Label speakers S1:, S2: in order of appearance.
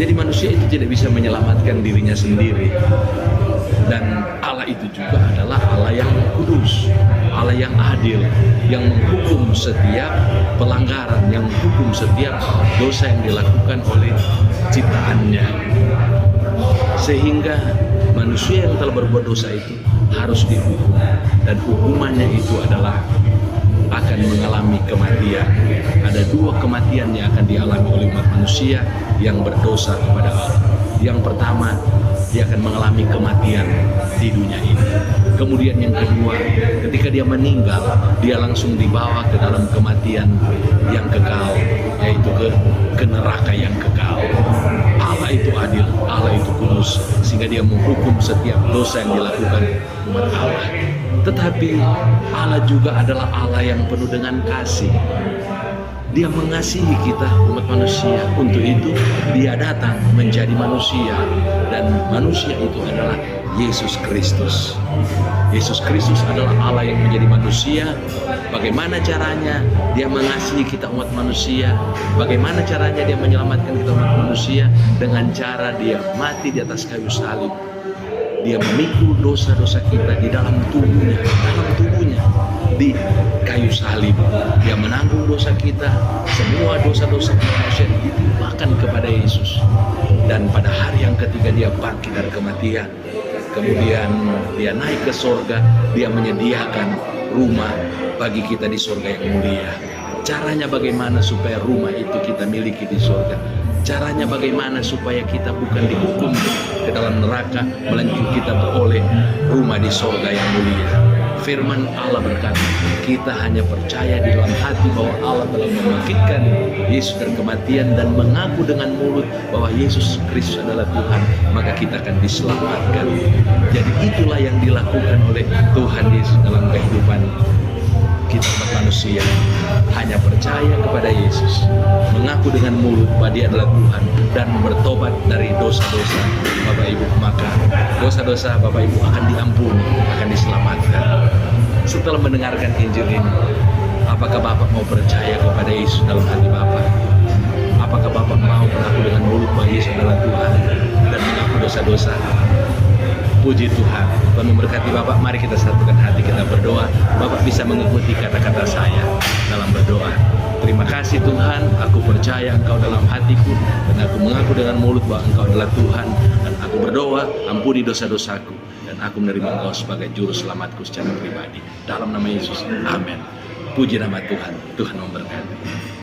S1: Jadi manusia itu tidak bisa menyelamatkan dirinya sendiri. Dan Allah itu juga adalah Allah yang kudus, Allah yang adil, yang menghukum setiap pelanggaran, yang menghukum setiap dosa yang dilakukan oleh ciptaannya. Sehingga manusia yang telah berbuat dosa itu harus dihukum, dan hukumannya itu adalah akan mengalami kematian. Ada dua kematian yang akan dialami oleh umat manusia yang berdosa kepada Allah. Yang pertama, dia akan mengalami kematian di dunia ini. Kemudian yang kedua, ketika dia meninggal, dia langsung dibawa ke dalam kematian yang kekal, yaitu ke neraka yang kekal. Allah itu adil, Allah itu kudus, sehingga dia menghukum setiap dosa yang dilakukan umat Allah. Tetapi Allah juga adalah Allah yang penuh dengan kasih. Dia mengasihi kita umat manusia. Untuk itu dia datang menjadi manusia, dan manusia itu adalah Yesus Kristus. Yesus Kristus adalah Allah yang menjadi manusia. Bagaimana caranya dia mengasihi kita umat manusia? Bagaimana caranya dia menyelamatkan kita umat manusia? Dengan cara dia mati di atas kayu salib. Dia memikul dosa-dosa kita di dalam tubuhnya, di kayu salib. Dia menanggung dosa kita, semua dosa-dosa manusia ditimpakan kepada Yesus. Dan pada hari yang ketiga dia bangkit dari kematian. Kemudian dia naik ke sorga, dia menyediakan rumah bagi kita di sorga yang mulia. Caranya bagaimana supaya rumah itu kita miliki di sorga? Caranya bagaimana supaya kita bukan dihukum ke dalam neraka, melainkan kita beroleh rumah di sorga yang mulia. Firman Allah berkata, kita hanya percaya di dalam hati bahwa Allah telah membangkitkan Yesus dari kematian dan mengaku dengan mulut bahwa Yesus Kristus adalah Tuhan, maka kita akan diselamatkan. Jadi itulah yang dilakukan oleh Tuhan Yesus dalam kehidupan kita manusia. Hanya percaya kepada Yesus, mengaku dengan mulut bahwa Dia adalah Tuhan, dan bertobat dari dosa-dosa Bapak Ibu, maka dosa-dosa Bapak Ibu akan diampuni, akan diselamatkan. Setelah mendengarkan Injil ini, apakah Bapak mau percaya kepada Yesus dalam hati Bapak? Apakah Bapak mau mengaku dengan mulut bahwa Yesus adalah Tuhan dan mengaku dosa-dosa? Puji Tuhan. Tuhan memberkati Bapak. Mari kita satukan hati, kita berdoa. Bapak bisa mengikuti kata-kata saya dalam berdoa. Terima kasih Tuhan, aku percaya Engkau dalam hatiku, dan aku mengaku dengan mulut bahwa Engkau adalah Tuhan, dan aku berdoa, ampuni dosa-dosaku, dan aku menerima Engkau sebagai juru selamatku secara pribadi. Dalam nama Yesus, amin. Puji nama Tuhan. Tuhan memberkati.